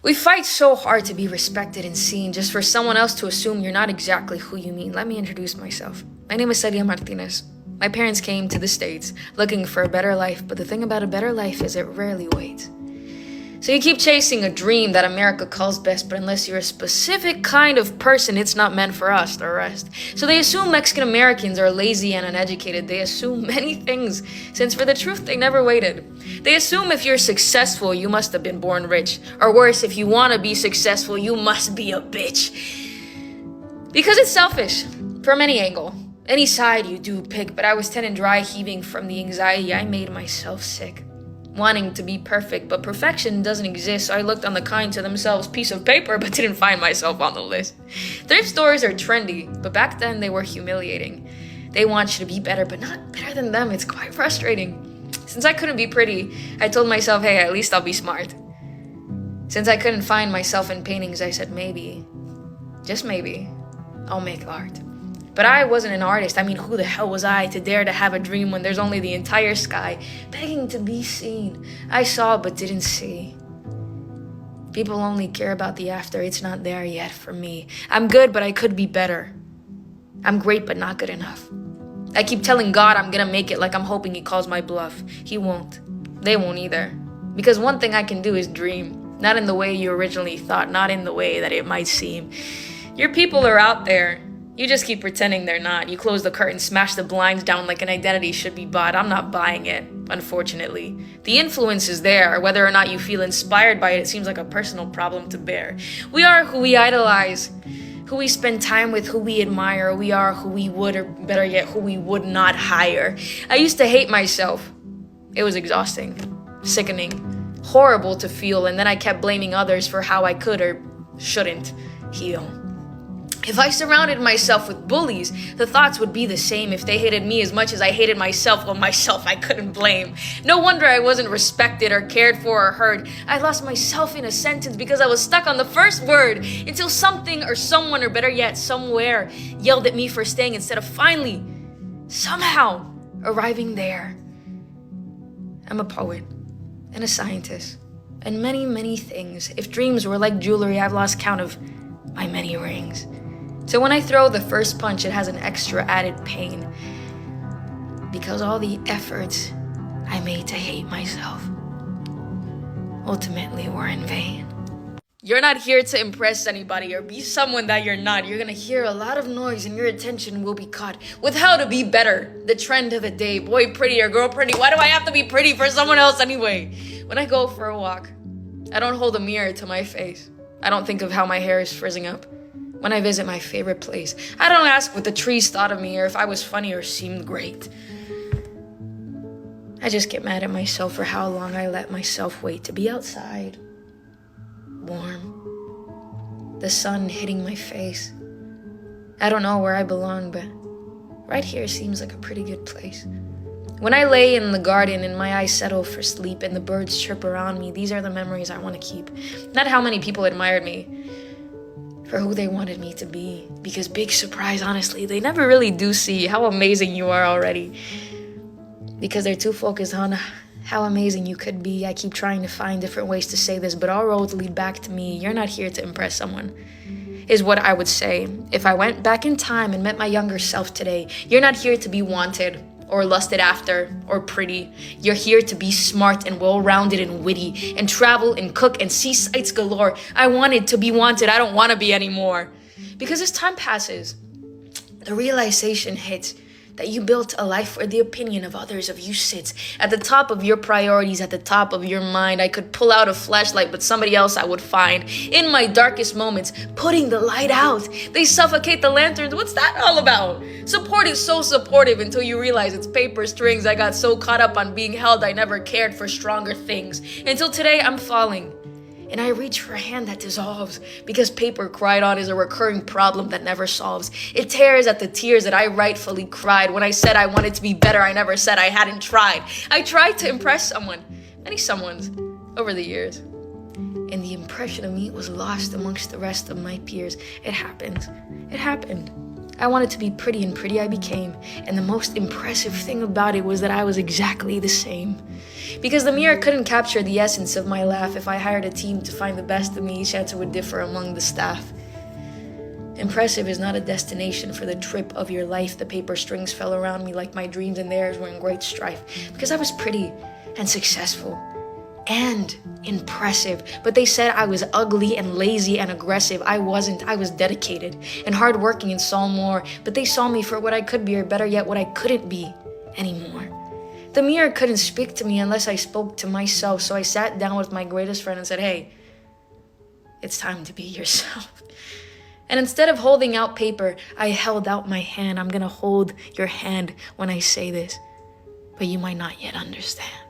We fight so hard to be respected and seen just for someone else to assume you're not exactly who you mean. Let me introduce myself. My name is Celia Martinez. My parents came to the States looking for a better life, but the thing about a better life is it rarely waits. So you keep chasing a dream that America calls best, but unless you're a specific kind of person, it's not meant for us, the rest. So they assume Mexican Americans are lazy and uneducated. They assume many things, since for the truth, they never waited. They assume if you're successful, you must have been born rich. Or worse, if you want to be successful, you must be a bitch. Because it's selfish, from any angle. Any side you do pick, but I was 10 and dry, heaving from the anxiety. I made myself sick. Wanting to be perfect, but perfection doesn't exist, so I looked on the kind to themselves piece of paper, but didn't find myself on the list. Thrift stores are trendy, but back then they were humiliating. They want you to be better, but not better than them. It's quite frustrating. Since I couldn't be pretty, I told myself, hey, at least I'll be smart. Since I couldn't find myself in paintings, I said maybe, just maybe, I'll make art. But I wasn't an artist. I mean, who the hell was I to dare to have a dream when there's only the entire sky begging to be seen? I saw but didn't see. People only care about the after. It's not there yet for me. I'm good, but I could be better. I'm great, but not good enough. I keep telling God I'm gonna make it like I'm hoping he calls my bluff. He won't. They won't either. Because one thing I can do is dream. Not in the way you originally thought, not in the way that it might seem. Your people are out there. You just keep pretending they're not. You close the curtain, smash the blinds down like an identity should be bought. I'm not buying it, unfortunately. The influence is there. Whether or not you feel inspired by it, it seems like a personal problem to bear. We are who we idolize, who we spend time with, who we admire. We are who we would, or better yet, who we would not hire. I used to hate myself. It was exhausting, sickening, horrible to feel, and then I kept blaming others for how I could or shouldn't heal. If I surrounded myself with bullies, the thoughts would be the same. If they hated me as much as I hated myself, well, myself I couldn't blame. No wonder I wasn't respected or cared for or heard. I lost myself in a sentence because I was stuck on the first word until something or someone, or better yet, somewhere, yelled at me for staying instead of finally, somehow, arriving there. I'm a poet and a scientist and many, many things. If dreams were like jewelry, I've lost count of my many rings. So when I throw the first punch, it has an extra added pain. Because all the efforts I made to hate myself ultimately were in vain. You're not here to impress anybody or be someone that you're not. You're gonna hear a lot of noise and your attention will be caught with how to be better. The trend of the day, boy pretty or girl pretty. Why do I have to be pretty for someone else anyway? When I go for a walk, I don't hold a mirror to my face. I don't think of how my hair is frizzing up. When I visit my favorite place, I don't ask what the trees thought of me or if I was funny or seemed great. I just get mad at myself for how long I let myself wait to be outside. Warm. The sun hitting my face. I don't know where I belong, but right here seems like a pretty good place. When I lay in the garden and my eyes settle for sleep and the birds chirp around me, these are the memories I want to keep. Not how many people admired me, for who they wanted me to be. Because big surprise, honestly, they never really do see how amazing you are already. Because they're too focused on how amazing you could be. I keep trying to find different ways to say this, but all roads lead back to me. You're not here to impress someone, is what I would say. If I went back in time and met my younger self today, you're not here to be wanted or lusted after, or pretty. You're here to be smart and well-rounded and witty, and travel and cook and see sights galore. I wanted to be wanted. I don't want to be anymore. Because as time passes, the realization hits that you built a life where the opinion of others of you sits at the top of your priorities, at the top of your mind. I could pull out a flashlight, but somebody else I would find in my darkest moments, putting the light out. They suffocate the lanterns. What's that all about? Support is so supportive until you realize it's paper strings. I got so caught up on being held, I never cared for stronger things. Until today, I'm falling. And I reach for a hand that dissolves because paper cried on is a recurring problem that never solves. It tears at the tears that I rightfully cried. When I said I wanted to be better, I never said I hadn't tried. I tried to impress someone, many someones, over the years. And the impression of me was lost amongst the rest of my peers. It happened. It happened. I wanted to be pretty, and pretty I became. And the most impressive thing about it was that I was exactly the same. Because the mirror couldn't capture the essence of my laugh. If I hired a team to find the best of me, each answer would differ among the staff. Impressive is not a destination for the trip of your life. The paper strings fell around me like my dreams and theirs were in great strife. Because I was pretty and successful and impressive. But they said I was ugly and lazy and aggressive. I wasn't. I was dedicated and hardworking and saw more. But they saw me for what I could be, or better yet, what I couldn't be anymore. The mirror couldn't speak to me unless I spoke to myself. So I sat down with my greatest friend and said, hey, it's time to be yourself. And instead of holding out paper, I held out my hand. I'm gonna hold your hand when I say this, but you might not yet understand.